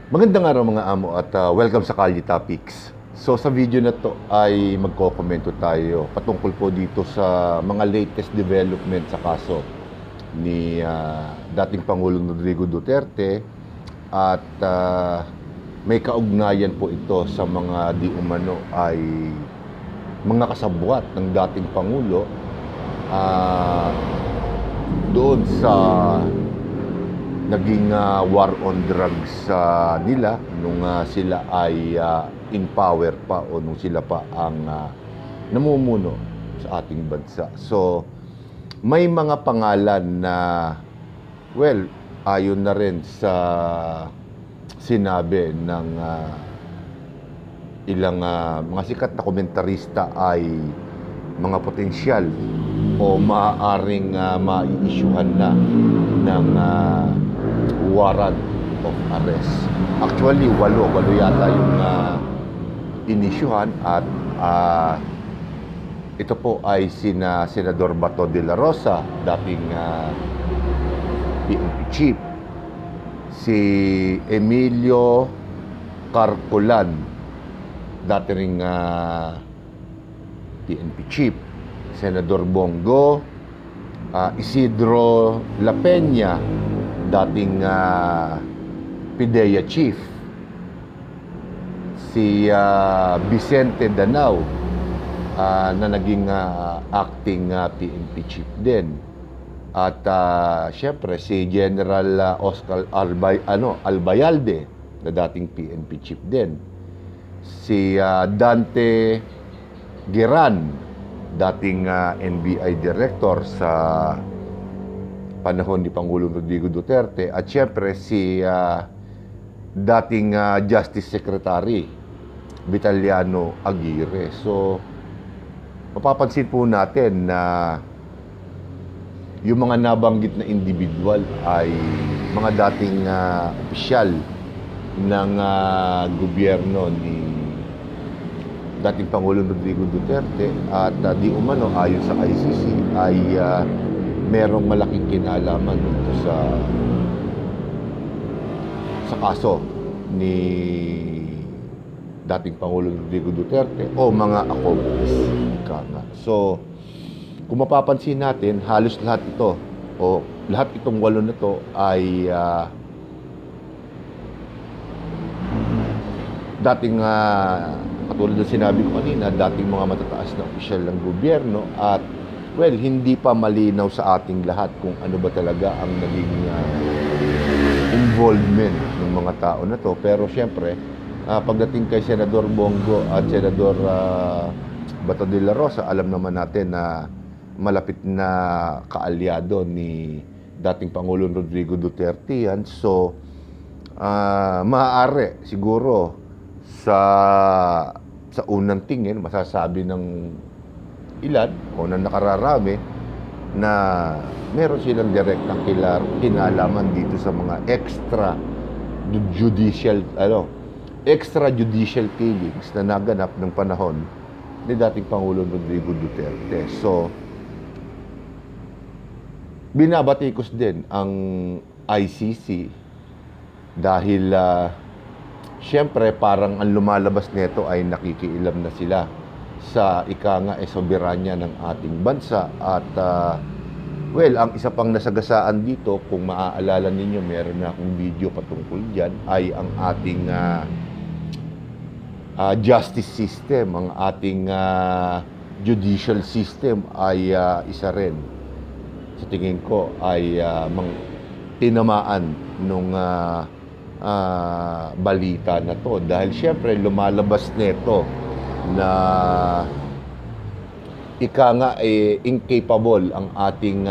Magandang araw mga amo at welcome sa Kalye Topics. So sa video na to ay magkokomento tayo patungkol po dito sa mga latest development sa kaso ni dating Pangulong Rodrigo Duterte at may kaugnayan po ito sa mga di umano ay mga kasabwat ng dating Pangulo doon sa naging war on drugs nila nung sila ay in power pa o nung sila pa ang namumuno sa ating bansa. So, may mga pangalan na, well, ayon na rin sa sinabi ng ilang mga sikat na komentarista ay mga potensyal o maaaring mai-issuehan na ng warrant of arrest. Actually, walo yata yung inisyuhan at ito po ay Senador Bato de la Rosa, dating PNP chief, si Emilio Carcolan, dating PNP chief, Senador Bongo, Isidro La Peña, dating PIDEA chief, si Vicente Danao na naging acting PNP chief din, at syempre si General Oscar Albayalde na dating PNP chief din, si Dante Geran, dating NBI director sa panahon ni Pangulong Rodrigo Duterte, at syempre si dating Justice Secretary Vitaliano Aguirre. So, mapapansin po natin na yung mga nabanggit na individual ay mga dating opisyal ng gobyerno ni dating Pangulong Rodrigo Duterte at di umano ayon sa ICC ay merong malaking kinalaman dito sa kaso ni dating Pangulong Rodrigo Duterte o mga accomplice. So, kung mapapansin natin, halos lahat ito o lahat itong walo na to ay dating katulad ng sinabi ko kanina, dating mga matataas na opisyal ng gobyerno at well, hindi pa malinaw sa ating lahat kung ano ba talaga ang naging involvement ng mga tao na to. Pero syempre, pagdating kay Senador Bongo at Senador Bato de la Rosa, alam naman natin na malapit na kaalyado ni dating Pangulong Rodrigo Duterte yan. So, maaari siguro sa unang tingin, masasabi ng ilan o na nakararami na meron silang direktang kinalaman dito sa mga extrajudicial killings na naganap ng panahon ni dating Pangulong Rodrigo Duterte. So, binabatikos din ang ICC dahil siyempre parang ang lumalabas nito ay nakikialam na sila sa soberanya ng ating bansa at well, ang isa pang nasagasaan dito, kung maaalala ninyo, meron na akong video patungkol dyan, ay ang ating justice system, ang ating judicial system ay isa rin sa tingin ko ay tinamaan nung balita na to dahil syempre lumalabas nito na incapable ang ating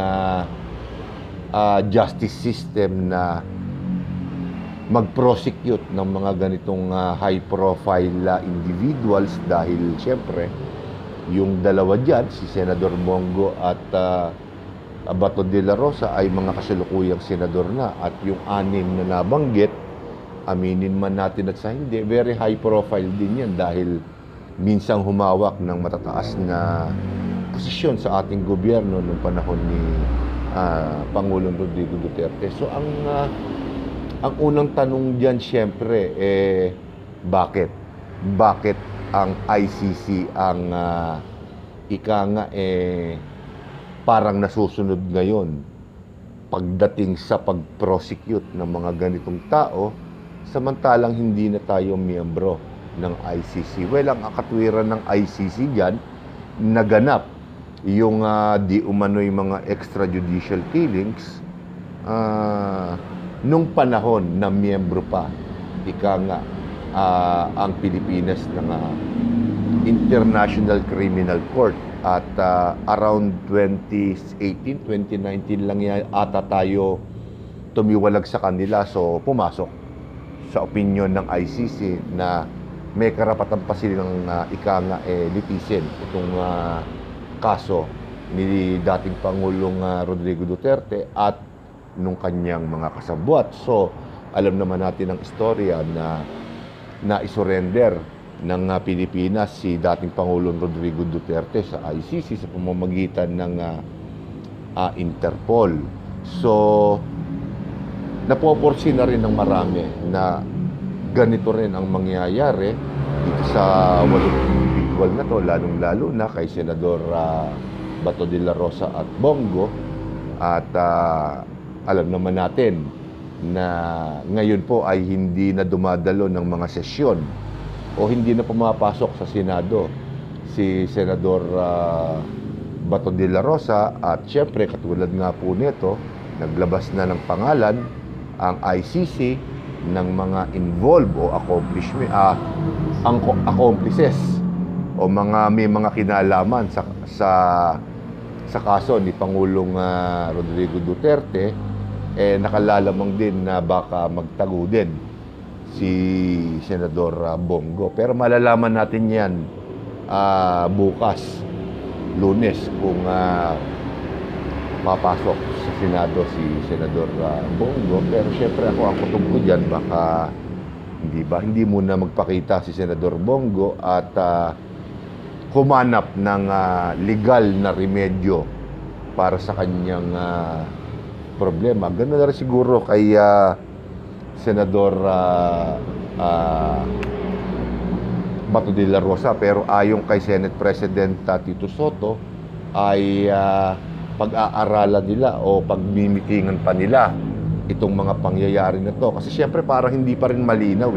justice system na mag-prosecute ng mga ganitong high-profile individuals dahil siyempre yung dalawa dyan, si Senador Bongo at Bato de la Rosa ay mga kasalukuyang senador na, at yung anim na nabanggit, aminin man natin at sa hindi, very high-profile din yan dahil minsang humawak ng matataas na posisyon sa ating gobyerno noong panahon ni Pangulong Rodrigo Duterte. So ang Ang unang tanong diyan siyempre bakit? Bakit ang ICC ang ika nga parang nasusunod ngayon pagdating sa pag-prosecute ng mga ganitong tao, samantalang hindi na tayo miyembro ng ICC. Well, ang katwiran ng ICC diyan, naganap yung di umano'y mga extrajudicial killings nung panahon na miyembro pa ang Pilipinas ng International Criminal Court at around 2018, 2019 lang ata tayo tumiwalag sa kanila, so pumasok sa opinion ng ICC na may karapatan pa silang litisin itong kaso ni dating Pangulong Rodrigo Duterte at nung kanyang mga kasabwat. So, alam naman natin ang istorya na isurrender ng Pilipinas si dating Pangulong Rodrigo Duterte sa ICC sa pamamagitan ng Interpol. So, napoporsi na rin ng marami na ganito rin ang mangyayari dito sa walong individual na to, lalong-lalo na kay Senador Bato de la Rosa at Bongo. At alam naman natin na ngayon po ay hindi na dumadalo ng mga sesyon o hindi na pumapasok sa Senado si Senador Bato de la Rosa. At syempre, katulad nga po nito, naglabas na ng pangalan ang ICC ng mga involved o accomplices o may mga kinalaman sa kaso ni Pangulong Rodrigo Duterte. Nakalalamang din na baka magtago din si Senador Bongo. Pero malalaman natin yan bukas, Lunes, kung papasok sa Senado si Senador Bongo. Pero syempre ang kutob ko dyan, baka hindi muna magpakita si Senador Bongo at humanap ng legal na remedyo para sa kanyang problema. Ganun na rin siguro kay Senador Bato de la Rosa. Pero ayon kay Senate President Tito Soto ay pag-aaralan nila o pagmimitingan pa nila itong mga pangyayari na to. Kasi siyempre parang hindi pa rin malinaw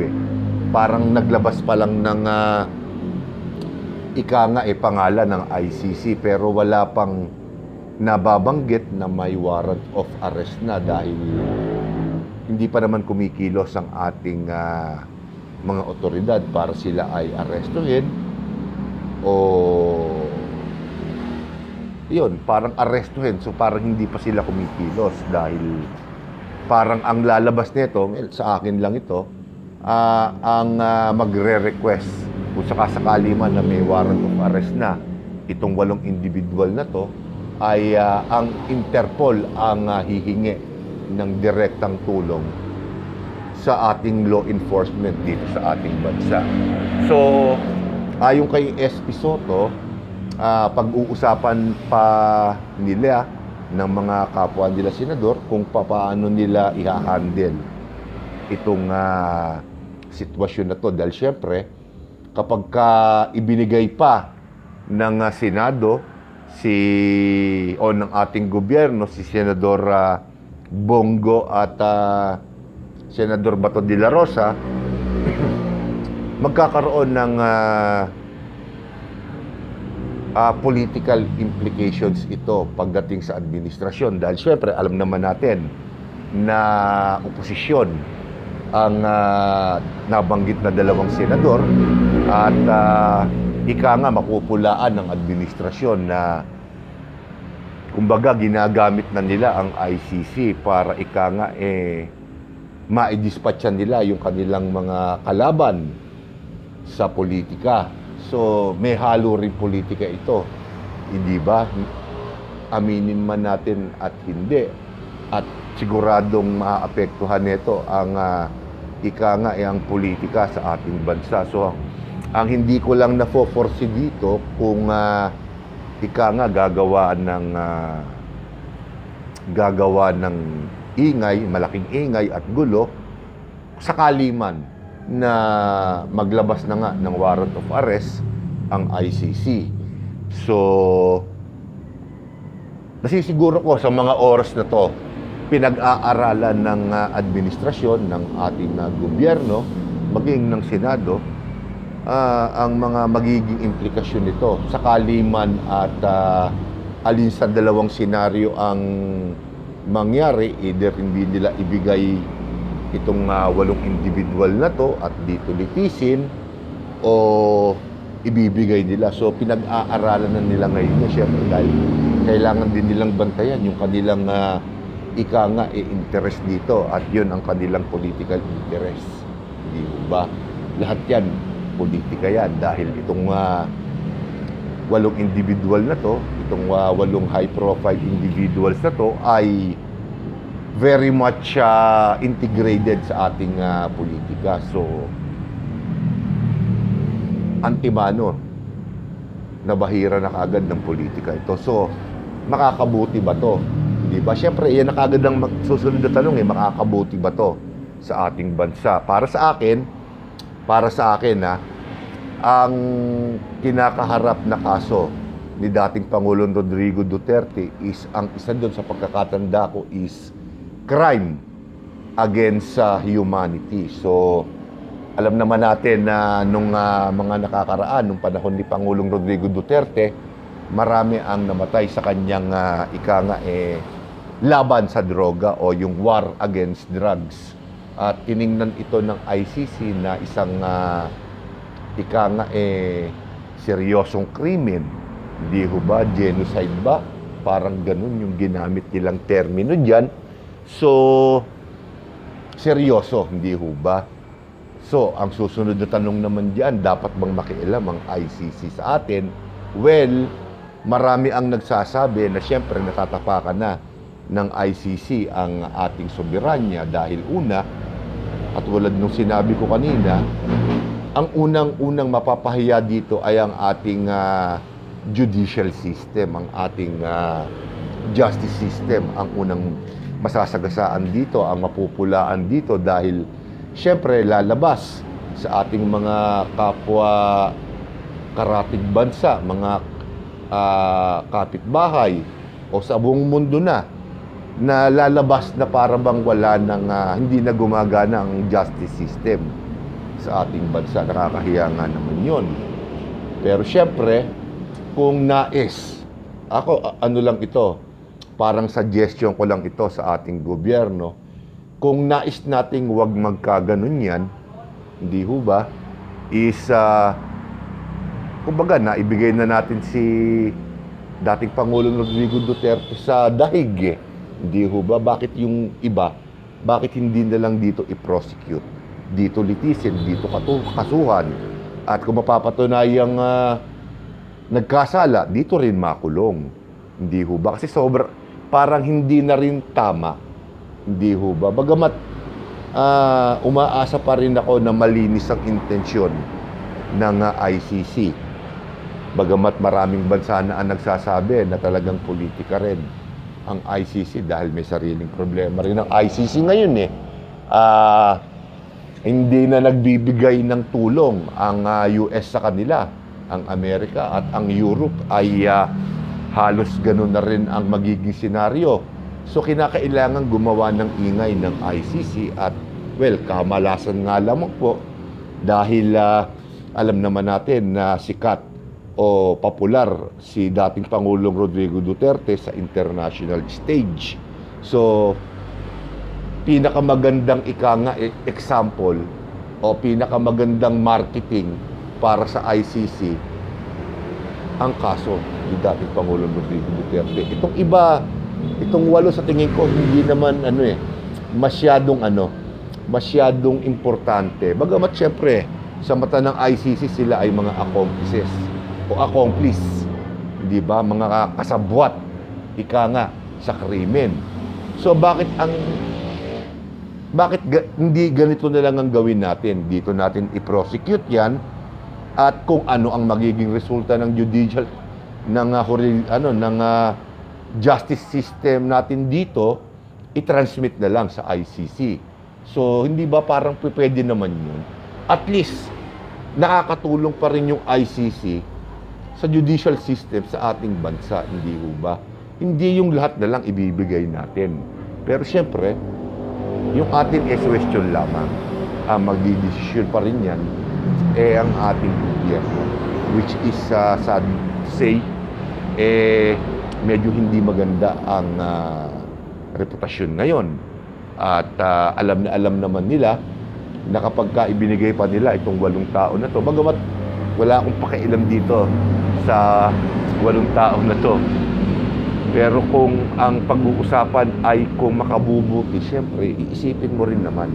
Parang naglabas pa lang ng pangalan ng ICC pero wala pang nababanggit na may warrant of arrest na dahil hindi pa naman kumikilos ang ating mga otoridad para sila ay arestuhin o yun, parang arestuhin. So parang hindi pa sila kumikilos dahil parang ang lalabas nito, sa akin lang ito, ang magre-request kung sakasakali man na may warrant of arrest na itong 8 individual na to, ay ang Interpol ang hihingi ng direktang tulong sa ating law enforcement dito sa ating bansa. So, ayon kay SP Soto, pag-uusapan pa nila ng mga kapwa nila senador kung paano nila i-handle itong sitwasyon na to. Dahil syempre, kapag ibinigay pa ng Senado ng ating gobyerno si Senador Bongo at Senador Bato de la Rosa, magkakaroon ng political implications ito pagdating sa administrasyon. Dahil syempre, alam naman natin na oposisyon ang nabanggit na 2 senador at mapupulaan ng administrasyon na kumbaga ginagamit na nila ang ICC para ma-dispatchan nila yung kanilang mga kalaban sa politika. So, may halo rin politika ito. Hindi ba? Aminin man natin at hindi. At siguradong maapektuhan nito ang ang politika sa ating bansa. So, ang hindi ko lang na-foresee dito kung gagawa ng ingay, malaking ingay at gulo sakali man na maglabas na nga ng warrant of arrest ang ICC. So, nasisiguro ko sa mga oras na to, pinag-aaralan ng administrasyon ng ating gobyerno, maging ng Senado, ang mga magiging implikasyon nito. Sakali man at alin sa dalawang senaryo ang mangyari, either hindi nila ibigay itong 8 individual na to at dito litisin o ibibigay nila. So pinag-aaralan na nila ngayon siyempre dahil kailangan din nilang bantayan yung kanilang interest dito at yun ang kanilang political interest. Hindi ba? Lahat yan, politika yan dahil itong 8 individual na to, itong 8 high-profile individuals na to ay very much integrated sa ating politika. So, antimano, nabahira na kaagad ng politika ito. So, makakabuti ba to? Diba? Siyempre, yan na kaagad ang susunod na tanong makakabuti ba to sa ating bansa? Para sa akin ang kinakaharap na kaso ni dating Pangulong Rodrigo Duterte is, ang isa doon sa pagkakatanda ko is crime against humanity. So, alam naman natin na nung mga nakakaraan, nung panahon ni Pangulong Rodrigo Duterte, marami ang namatay sa kanyang laban sa droga o yung war against drugs. At tiningnan ito ng ICC na isang seryosong krimen. Hindi ho ba? Genocide ba? Parang ganun yung ginamit nilang termino dyan. So, seryoso, hindi ho ba? So, ang susunod na tanong naman dyan, dapat bang makialam ang ICC sa atin? Well, marami ang nagsasabi na siyempre natatapakan na ng ICC ang ating soberanya dahil una, at tulad nung sinabi ko kanina, ang unang-unang mapapahiya dito ay ang ating judicial system, ang ating justice system, ang unang masasagasaan dito, ang mapupulaan dito dahil siyempre lalabas sa ating mga kapwa karatig bansa, mga kapitbahay o sa buong mundo na lalabas na para bang wala nang hindi na gumagana ang justice system sa ating bansa. Nakakahiya nga naman yun. Pero siyempre, kung nais, ano lang ito, parang suggestion ko lang ito sa ating gobyerno, kung nais nating huwag magkaganon yan, hindi ho ba, is, kumbaga, naibigay na natin si dating Pangulong Rodrigo Duterte sa dahig Hindi ho ba? Bakit yung iba, bakit hindi na lang dito i-prosecute? Dito litisin, dito kasuhan. At kung mapapatunayang nagkasala, dito rin makulong. Hindi ho ba? Kasi parang hindi na rin tama. Hindi ho ba? Bagamat umaasa pa rin ako na malinis ang intensyon ng ICC. Bagamat maraming bansa na ang nagsasabi na talagang politika rin ang ICC dahil may sariling problema rin ang ICC ngayon hindi na nagbibigay ng tulong ang US sa kanila. Ang Amerika at ang Europe ay halos ganun na rin ang magiging senaryo. So kinakailangan gumawa ng ingay ng ICC at well, kamalasan nga lamang po dahil alam naman natin na sikat o popular si dating Pangulong Rodrigo Duterte sa international stage. So, pinakamagandang example o pinakamagandang marketing para sa ICC ang kaso ni dating Pangulong Rodrigo Duterte. Itong iba, itong 8 sa tingin ko, hindi naman masyadong importante. Bagamat syempre, sa mata ng ICC sila ay mga accomplices o accomplice, di ba? Mga kasabwat, sa krimen. So bakit hindi ganito na lang ang gawin natin? Dito natin i-prosecute yan at kung ano ang magiging resulta ng judicial ng justice system natin dito, i-transmit na lang sa ICC. So, hindi ba parang pwede naman yun? At least, nakakatulong pa rin yung ICC sa judicial system sa ating bansa, hindi ho ba? Hindi yung lahat na lang ibibigay natin. Pero siyempre, yung ating question lamang, ang magdidesisyon pa rin yan, ang ating gobyerno. Which is, sad to say, medyo hindi maganda ang reputasyon ngayon. At alam na alam naman nila na kapag ibinigay pa nila itong 8 tao na to, bagamat wala akong pakialam dito sa 8 tao na to. Pero kung ang pag-uusapan ay kung makabubuti, siyempre, iisipin mo rin naman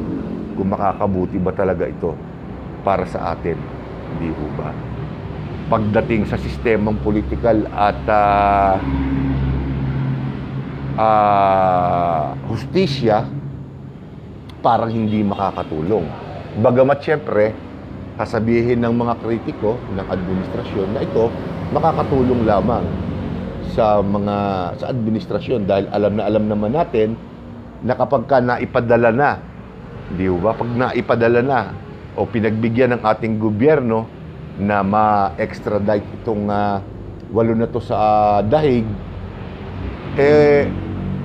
kung makakabuti ba talaga ito para sa atin. Hindi ho ba? Pagdating sa sistemang politikal at hustisya, parang hindi makakatulong. Bagamat siyempre, sasabihin ng mga kritiko ng administrasyon na ito makakatulong lamang sa administrasyon dahil alam naman natin na kapag naipadala na, di ba? Pag naipadala na o pinagbigyan ng ating gobyerno na ma-extradite itong 8 na to sa dahig,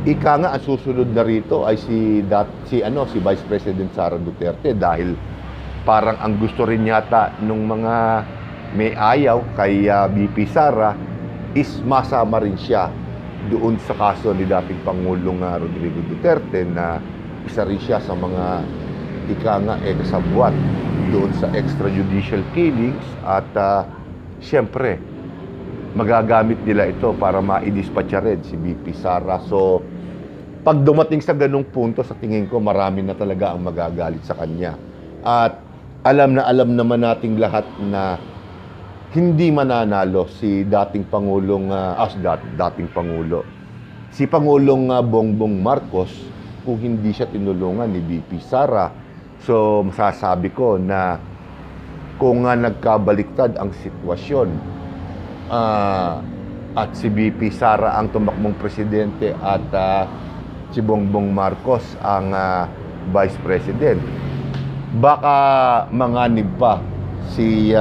ika nga ang susunod na rito ay si Vice President Sara Duterte dahil parang ang gusto rin yata nung mga may ayaw kay VP Sara is masama rin siya doon sa kaso ni dating Pangulong Rodrigo Duterte na isa rin siya sa mga kasabwat doon sa extrajudicial killings at siyempre magagamit nila ito para maidispatcha rin si VP Sara. So pag dumating sa ganung punto, sa tingin ko marami na talaga ang magagalit sa kanya. At alam naman nating lahat na hindi mananalo si dating Pangulong, dating Pangulo, si Pangulong Bongbong Marcos kung hindi siya tinulungan ni VP Sara. So, masasabi ko na kung nagkabaliktad ang sitwasyon at si VP Sara ang tumakbong presidente at si Bongbong Marcos ang Vice President, baka manganib pa si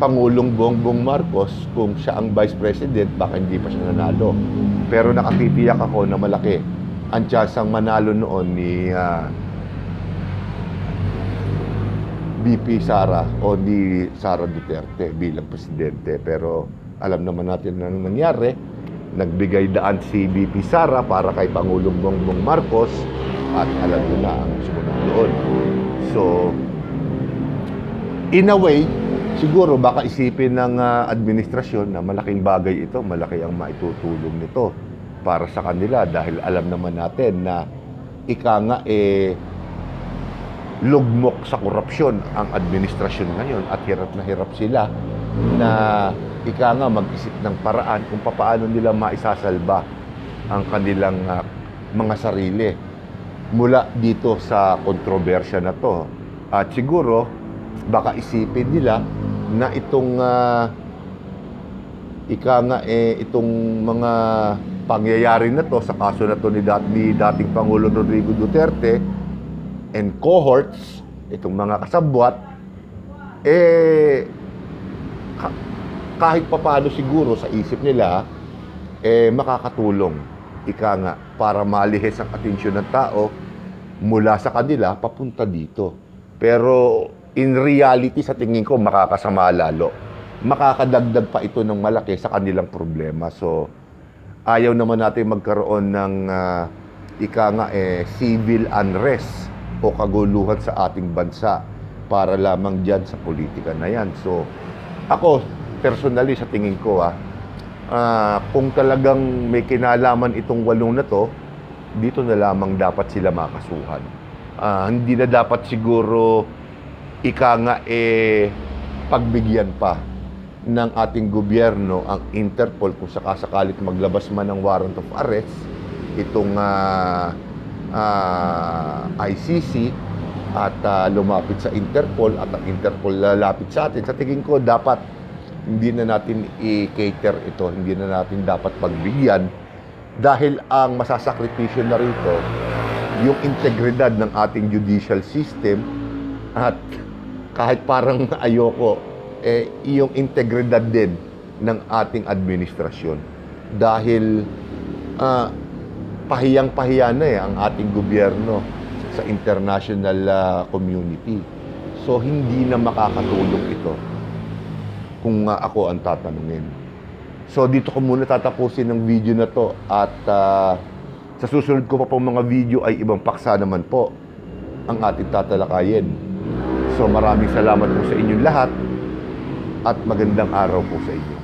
Pangulong Bongbong Marcos. Kung siya ang Vice President, baka hindi pa siya nanalo. Pero nakatitiyak ako na malaki ang tsansang manalo noon ni VP Sara o ni Sara Duterte bilang presidente. Pero alam naman natin na nangyari. Nagbigay daan si VP Sara para kay Pangulong Bongbong Marcos at alam nyo na ang sumunod doon. So, in a way, siguro baka isipin ng administrasyon na malaking bagay ito, malaki ang maitutulong nito para sa kanila dahil alam naman natin na lugmok sa korupsyon ang administrasyon ngayon at hirap na hirap sila na mag-isip ng paraan kung paano nila maisasalba ang kanilang mga sarili mula dito sa kontrobersya na to. At siguro baka isipin nila na itong itong mga pangyayari na to sa kaso na to ni dating Pangulong Rodrigo Duterte and cohorts, itong mga kasabwat, kahit papaano siguro sa isip nila, makakatulong, para malihis ang atensyon ng tao mula sa kanila papunta dito. Pero in reality, sa tingin ko, makakasama lalo. Makakadagdag pa ito ng malaki sa kanilang problema. So, ayaw naman natin magkaroon ng civil unrest o kaguluhan sa ating bansa para lamang dyan sa politika na yan. So, ako, personally, sa tingin ko, kung talagang may kinalaman itong 8 na to, dito na lamang dapat sila makasuhan. Hindi na dapat siguro pagbigyan pa ng ating gobyerno ang Interpol kung sakasakalit maglabas man ng warrant of arrest itong ICC at lumapit sa Interpol at ang Interpol lalapit sa atin. Sa tingin ko dapat hindi na natin i-cater ito, hindi na natin dapat pagbigyan dahil ang masasakripisyo na rito yung integridad ng ating judicial system at kahit parang ayoko, yung integridad din ng ating administrasyon. Dahil pahiyang-pahiya na ang ating gobyerno sa international community. So, hindi na makakatulong ito kung ako ang tatanungin. So, dito ko muna tatapusin ng video na to at sa susunod ko pa pong mga video ay ibang paksa naman po ang ating tatalakayin. So, maraming salamat po sa inyong lahat at magandang araw po sa inyo.